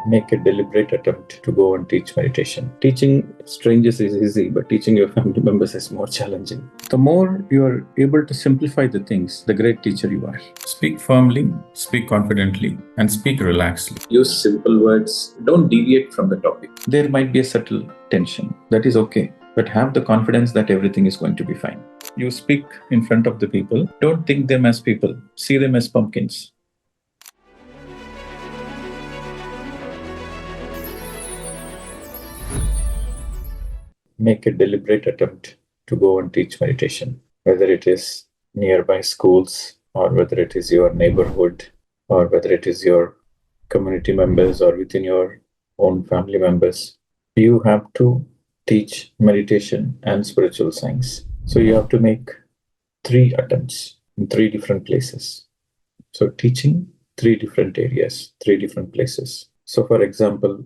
make a deliberate attempt to go and teach meditation. Teaching strangers is easy, but teaching your family members is more challenging. The more you are able to simplify the things, the great teacher you are. Speak firmly, speak confidently, and speak relaxedly. Use simple words. Don't deviate from the topic. There might be a subtle tension. That is okay. But have the confidence that everything is going to be fine. You speak in front of the people. Don't think them as people. See them as pumpkins. Make a deliberate attempt to go and teach meditation, whether it is nearby schools or whether it is your neighborhood or whether it is your community members or within your own family members. You have to teach meditation and spiritual science. So you have to make 3 attempts in 3 different places. So teaching 3 different areas, 3 different places. So for example,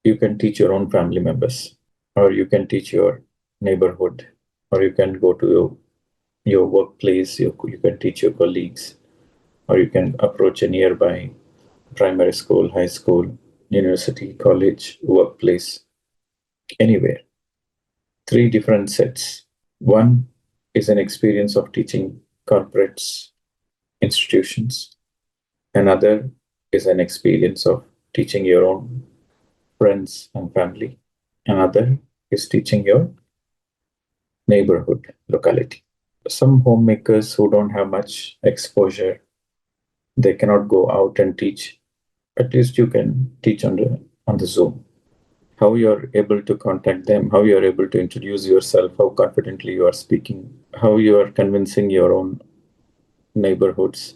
you can teach your own family members, or you can teach your neighborhood, or you can go to your workplace, you can teach your colleagues, or you can approach a nearby primary school, high school, university, college, workplace, anywhere. 3 different sets. One is an experience of teaching corporates, institutions. Another is an experience of teaching your own friends and family. Another is teaching your neighborhood, locality. Some homemakers who don't have much exposure, they cannot go out and teach. At least you can teach on the Zoom. How you are able to contact them, how you are able to introduce yourself, how confidently you are speaking, how you are convincing your own neighborhoods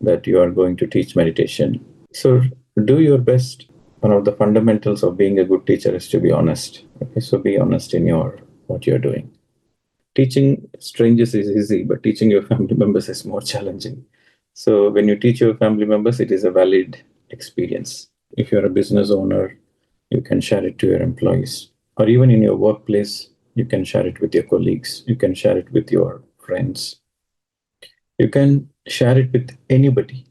that you are going to teach meditation. So do your best. One of the fundamentals of being a good teacher is to be honest. Okay, so be honest in what you're doing. Teaching strangers is easy, but teaching your family members is more challenging. So when you teach your family members, it is a valid experience. If you're a business owner, you can share it to your employees. Or even in your workplace, you can share it with your colleagues. You can share it with your friends. You can share it with anybody.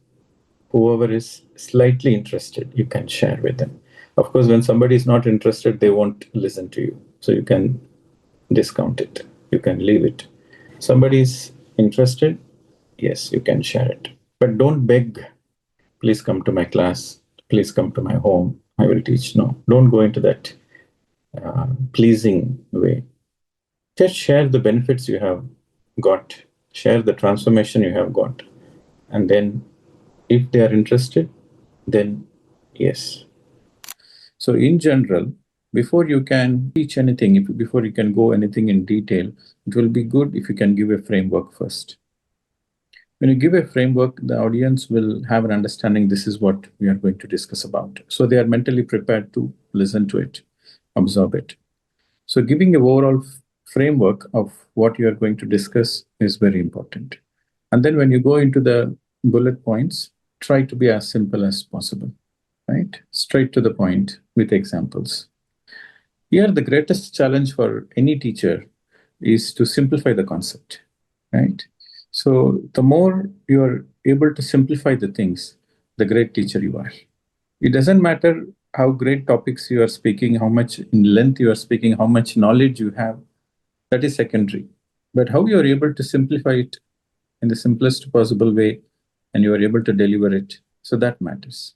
Whoever is slightly interested, you can share with them. Of course, when somebody is not interested, they won't listen to you. So you can discount it. You can leave it. Somebody is interested, yes, you can share it. But don't beg, please come to my class, please come to my home, I will teach. No, don't go into that pleasing way. Just share the benefits you have got, share the transformation you have got. And then if they are interested, then yes. So in general, before you can teach anything, before you can go anything in detail, it will be good if you can give a framework first. When you give a framework, the audience will have an understanding this is what we are going to discuss about. So they are mentally prepared to listen to it, absorb it. So giving an overall framework of what you are going to discuss is very important. And then when you go into the bullet points, try to be as simple as possible, right? Straight to the point with examples. Here, the greatest challenge for any teacher is to simplify the concept, right? So the more you are able to simplify the things, the great teacher you are. It doesn't matter how great topics you are speaking, how much in length you are speaking, how much knowledge you have. That is secondary. But how you are able to simplify it in the simplest possible way and you are able to deliver it, so that matters.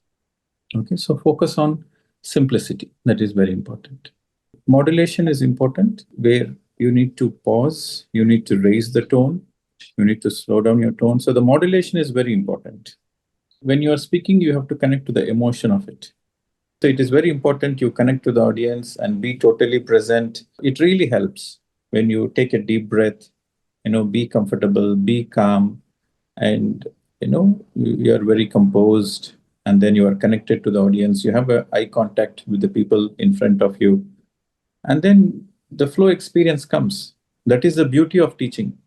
Okay, so focus on simplicity. That is very important. Modulation is important, where you need to pause, you need to raise the tone, you need to slow down your tone. So the modulation is very important. When you are speaking, you have to connect to the emotion of it. So it is very important you connect to the audience and be totally present. It really helps when you take a deep breath, be comfortable, be calm, and you are very composed, and then you are connected to the audience. You have a eye contact with the people in front of you, and then the flow experience comes. That is the beauty of teaching.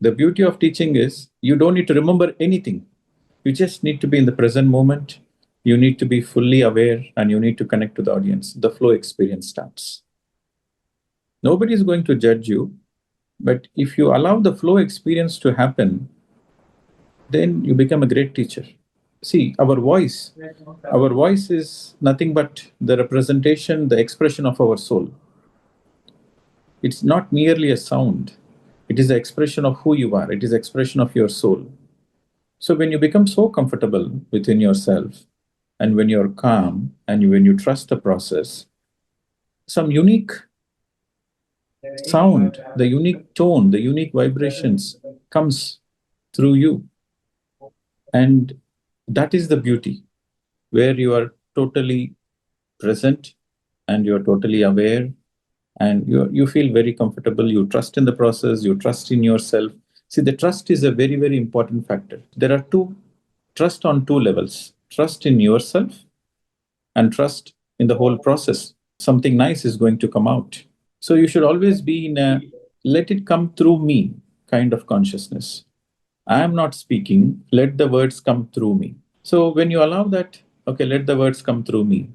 The beauty of teaching is you don't need to remember anything. You just need to be in the present moment. You need to be fully aware and you need to connect to the audience. The flow experience starts. Nobody is going to judge you, but if you allow the flow experience to happen, then you become a great teacher. See, our voice is nothing but the representation, the expression of our soul. It's not merely a sound. It is the expression of who you are. It is the expression of your soul. So when you become so comfortable within yourself, and when you're calm, and when you trust the process, some unique sound, the unique tone, the unique vibrations comes through you. And that is the beauty, where you are totally present and you're totally aware, and you feel very comfortable. You trust in the process, you trust in yourself. See, the trust is a very, very important factor. There are two trust on two levels: trust in yourself and trust in the whole process. Something nice is going to come out. So you should always be in a let it come through me kind of consciousness. I am not speaking, let the words come through me. So when you allow that, okay, let the words come through me.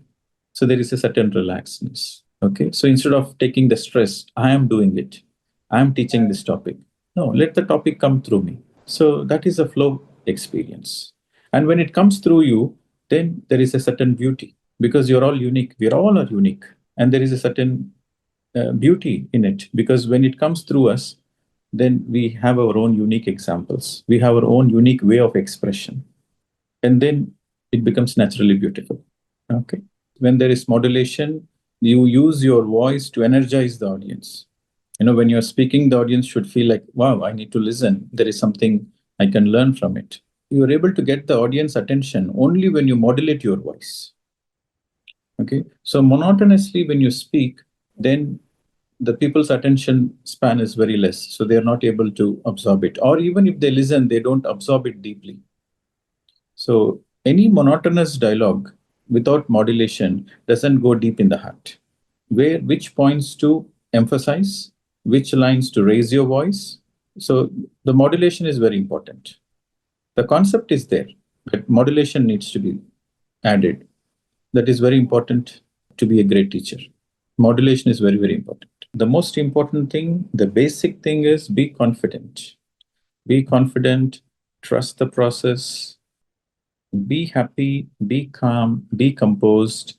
So there is a certain relaxedness. Okay. So instead of taking the stress, I am doing it, I am teaching this topic. No, let the topic come through me. So that is a flow experience. And when it comes through you, then there is a certain beauty, because you're all unique. We all are unique. And there is a certain beauty in it, because when it comes through us, then we have our own unique examples. We have our own unique way of expression. And then it becomes naturally beautiful. Okay. When there is modulation, you use your voice to energize the audience. When you're speaking, the audience should feel like, wow, I need to listen. There is something I can learn from it. You're able to get the audience attention only when you modulate your voice. Okay. So monotonously, when you speak, then the people's attention span is very less. So they are not able to absorb it. Or even if they listen, they don't absorb it deeply. So any monotonous dialogue without modulation doesn't go deep in the heart. Which points to emphasize, which lines to raise your voice. So the modulation is very important. The concept is there, but modulation needs to be added. That is very important to be a great teacher. Modulation is very, very important. The most important thing, the basic thing is be confident. Be confident, trust the process, be happy, be calm, be composed,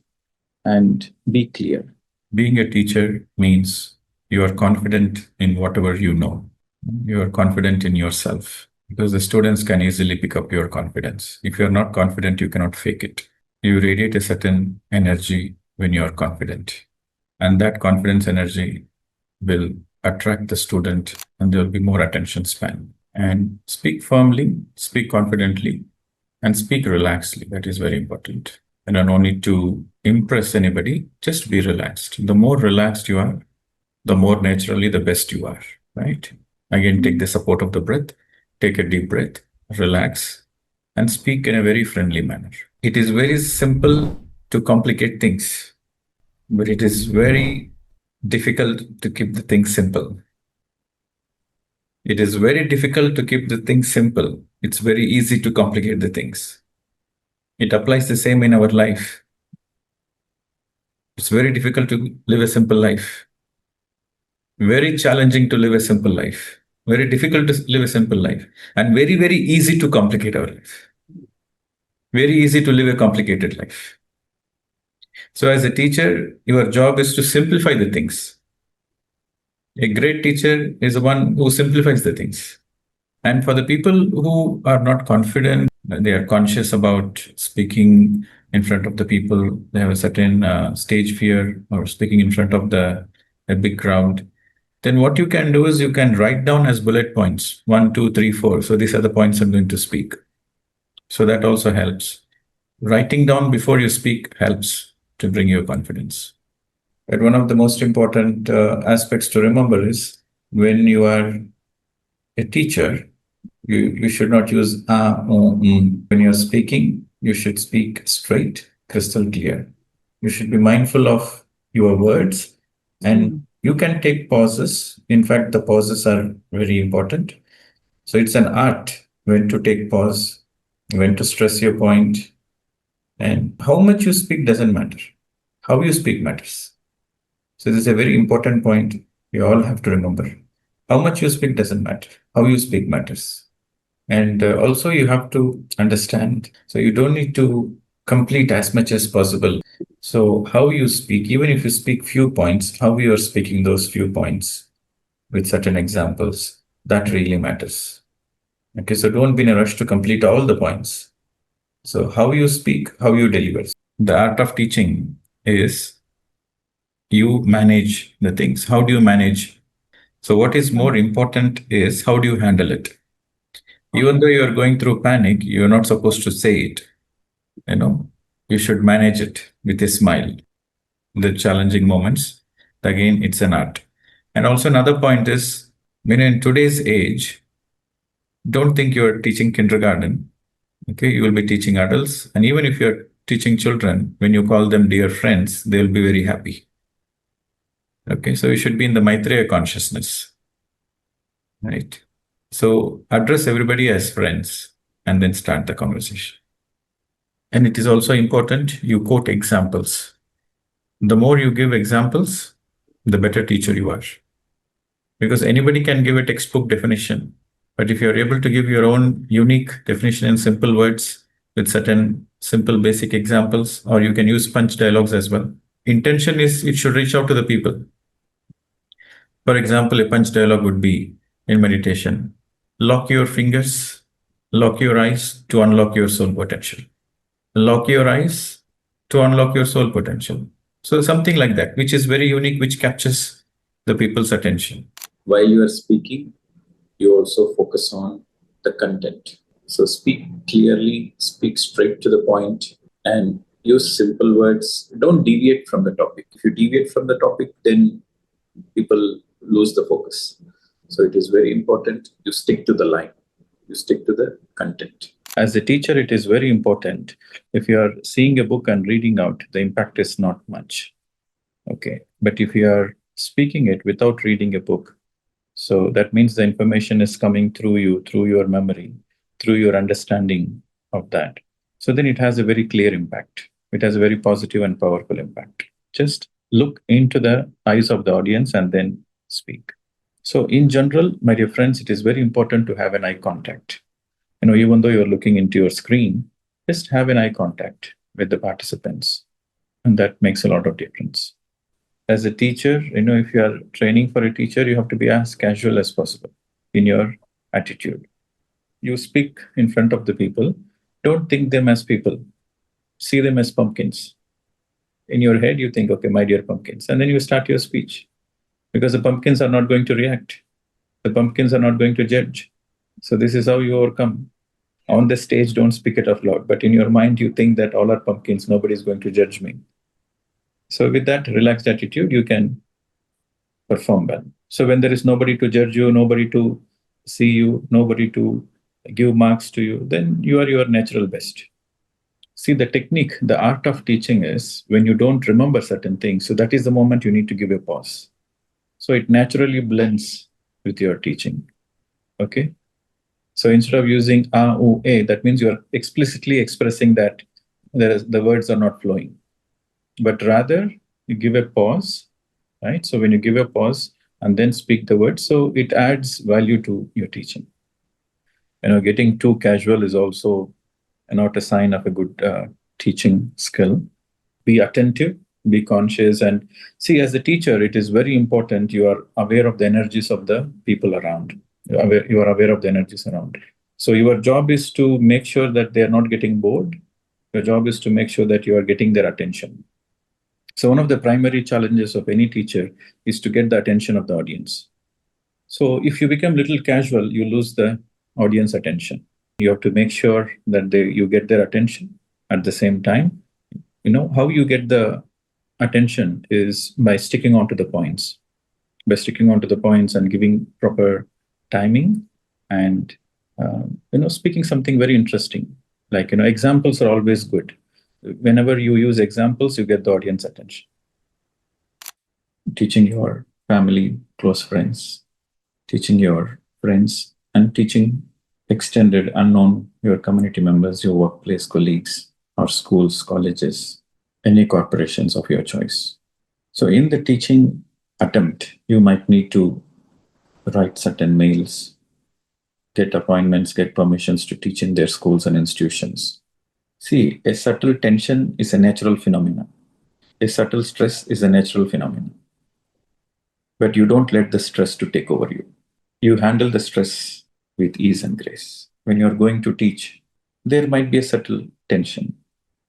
and be clear. Being a teacher means you are confident in whatever you know. You are confident in yourself, because the students can easily pick up your confidence. If you're not confident, you cannot fake it. You radiate a certain energy when you are confident. And that confidence energy will attract the student, and there will be more attention span. And speak firmly, speak confidently, and speak relaxedly. That is very important. And no need to impress anybody, just be relaxed. The more relaxed you are, the more naturally the best you are, right? Again, take the support of the breath, take a deep breath, relax, and speak in a very friendly manner. It is very simple to complicate things, but it is very difficult to keep the things simple. It is very difficult to keep the things simple. It's very easy to complicate the things. It applies the same in our life. It's very difficult to live a simple life. Very challenging to live a simple life. Very difficult to live a simple life. And very, very easy to complicate our life. Very easy to live a complicated life. So as a teacher, your job is to simplify the things. A great teacher is the one who simplifies the things. And for the people who are not confident, they are conscious about speaking in front of the people, they have a certain stage fear, or speaking in front of a big crowd, then what you can do is you can write down as bullet points, 1, 2, 3, 4. So these are the points I'm going to speak. So that also helps. Writing down before you speak helps to bring your confidence. But one of the most important aspects to remember is when you are a teacher, you should not use when you're speaking. You should speak straight, crystal clear. You should be mindful of your words, and you can take pauses. In fact, the pauses are very important. So it's an art when to take pause, when to stress your point, and how much you speak doesn't matter. How you speak matters. So this is a very important point you all have to remember. How much you speak doesn't matter. How you speak matters. And also, you have to understand. So, you don't need to complete as much as possible. So, how you speak, even if you speak few points, how you are speaking those few points with certain examples, that really matters. Okay, so don't be in a rush to complete all the points. So, how you speak, how you deliver. The art of teaching is you manage the things. How do you manage? So, what is more important is how do you handle it? Even though you are going through panic, you're not supposed to say it. You know, you should manage it with a smile. The challenging moments, again, it's an art. And also, another point is when in today's age, don't think you're teaching kindergarten. Okay, you will be teaching adults. And even if you're teaching children, when you call them dear friends, they'll be very happy. Okay, so you should be in the Maitreya consciousness, right? So address everybody as friends and then start the conversation. And it is also important you quote examples. The more you give examples, the better teacher you are. Because anybody can give a textbook definition. But if you're able to give your own unique definition in simple words with certain simple basic examples, or you can use punch dialogues as well. Intention is it should reach out to the people. For example, a punch dialogue would be in meditation lock your fingers, lock your eyes to unlock your soul potential. Lock your eyes to unlock your soul potential. So, something like that, which is very unique, which captures the people's attention. While you are speaking, you also focus on the content. So speak clearly, speak straight to the point, and use simple words. Don't deviate from the topic. If you deviate from the topic, then people lose the focus. So it is very important you stick to the line, you stick to the content. As a teacher, it is very important. If you are seeing a book and reading out, the impact is not much. Okay. But if you are speaking it without reading a book, so that means the information is coming through you, through your memory, through your understanding of that. So then it has a very clear impact. It has a very positive and powerful impact. Just look into the eyes of the audience and then speak. So in general, my dear friends, it is very important to have an eye contact. Even though you're looking into your screen, just have an eye contact with the participants. And that makes a lot of difference. As a teacher, if you are training for a teacher, you have to be as casual as possible in your attitude. You speak in front of the people. Don't think them as people. See them as pumpkins. In your head, you think, okay, my dear pumpkins. And then you start your speech because the pumpkins are not going to react. The pumpkins are not going to judge. So this is how you overcome. On the stage, don't speak it out loud. But in your mind, you think that all are pumpkins. Nobody is going to judge me. So with that relaxed attitude, you can perform well. So when there is nobody to judge you, nobody to see you, nobody to give marks to you, then you are your natural best. See, the technique, the art of teaching is when you don't remember certain things. So that is the moment you need to give a pause. So it naturally blends with your teaching. Okay. So instead of using a, u, a, that means you are explicitly expressing that the words are not flowing. But rather you give a pause, right? So when you give a pause and then speak the words, so it adds value to your teaching. Getting too casual is also not a sign of a good teaching skill. Be attentive, be conscious, and see, as a teacher, it is very important you are aware of the energies of the people around. You are aware of the energies around. So your job is to make sure that they are not getting bored. Your job is to make sure that you are getting their attention. So one of the primary challenges of any teacher is to get the attention of the audience. So if you become little casual, you lose the audience attention. You have to make sure that you get their attention at the same time. How you get the attention is by sticking onto the points, and giving proper timing and speaking something very interesting. Like examples are always good. Whenever you use examples, you get the audience attention. Teaching your family, close friends, teaching your friends, and teaching extended, unknown, your community members, your workplace colleagues, or schools, colleges, any corporations of your choice. So in the teaching attempt, you might need to write certain mails, get appointments, get permissions to teach in their schools and institutions. See, a subtle tension is a natural phenomenon. A subtle stress is a natural phenomenon. But you don't let the stress to take over you. You handle the stress with ease and grace. When you're going to teach, there might be a subtle tension.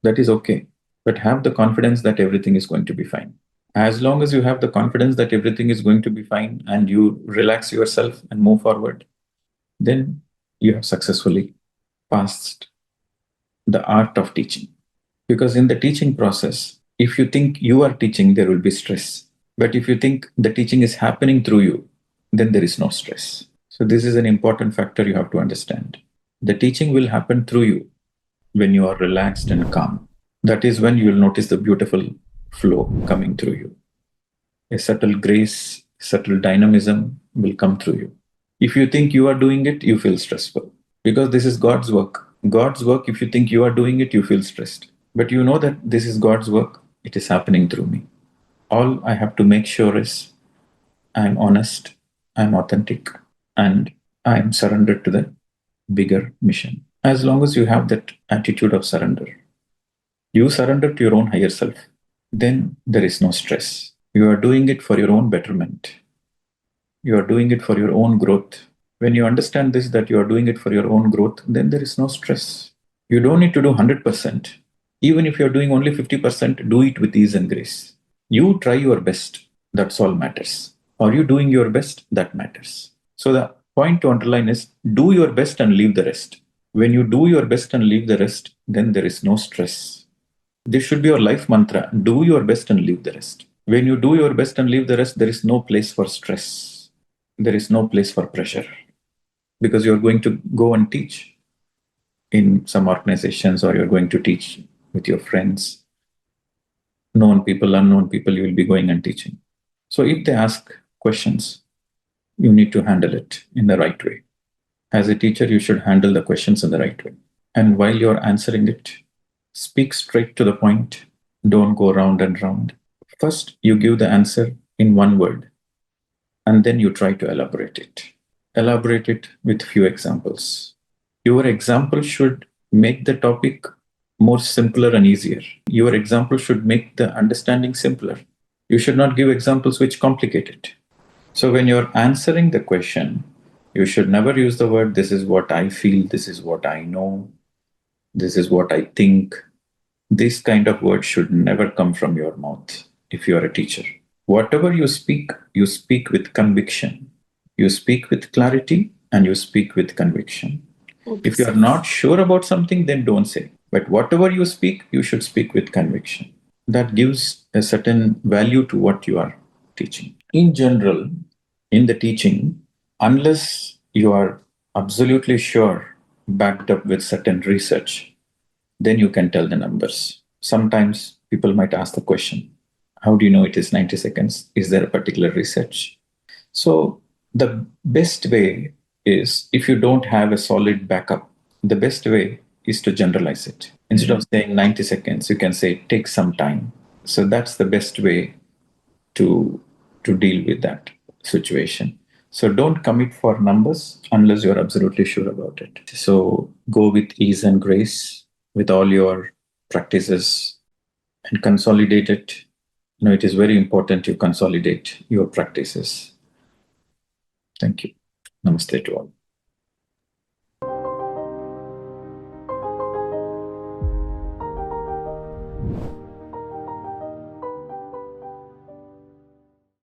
That is okay. But have the confidence that everything is going to be fine. As long as you have the confidence that everything is going to be fine and you relax yourself and move forward, then you have successfully passed the art of teaching. Because in the teaching process, if you think you are teaching, there will be stress. But if you think the teaching is happening through you, then there is no stress. So, this is an important factor you have to understand. The teaching will happen through you when you are relaxed and calm. That is when you will notice the beautiful flow coming through you. A subtle grace, subtle dynamism will come through you. If you think you are doing it, you feel stressful because this is God's work. God's work, if you think you are doing it, you feel stressed. But you know that this is God's work, it is happening through me. All I have to make sure is I'm honest, I'm authentic, and I'm surrendered to the bigger mission. As long as you have that attitude of surrender, you surrender to your own higher self, then there is no stress. You are doing it for your own betterment. You are doing it for your own growth. When you understand this, that you are doing it for your own growth, then there is no stress. You don't need to do 100%. Even if you're doing only 50%, do it with ease and grace. You try your best. That's all matters. Are you doing your best? That matters. So the point to underline is do your best and leave the rest. When you do your best and leave the rest, then there is no stress. This should be your life mantra. Do your best and leave the rest. When you do your best and leave the rest, there is no place for stress. There is no place for pressure because you're going to go and teach in some organizations or you're going to teach with your friends, known people, unknown people, you will be going and teaching. So if they ask questions, you need to handle it in the right way. As a teacher, you should handle the questions in the right way. And while you're answering it, speak straight to the point. Don't go round and round. First, you give the answer in one word, and then you try to elaborate it. Elaborate it with few examples. Your example should make the topic more simpler and easier. Your example should make the understanding simpler. You should not give examples which complicate it. So when you're answering the question, you should never use the word, this is what I feel, this is what I know, this is what I think. This kind of word should never come from your mouth if you are a teacher. Whatever you speak with conviction. You speak with clarity and you speak with conviction. If you are not sure about something, then don't say. But whatever you speak, you should speak with conviction. That gives a certain value to what you are teaching. In general, in the teaching, unless you are absolutely sure, backed up with certain research, then you can tell the numbers. Sometimes people might ask the question, how do you know it is 90 seconds? Is there a particular research? So the best way is if you don't have a solid backup, the best way is to generalize it. Instead of saying 90 seconds, you can say take some time. So that's the best way to deal with that situation. So don't commit for numbers unless you're absolutely sure about it. So go with ease and grace with all your practices and consolidate it. It is very important you consolidate your practices. Thank you. Namaste to all.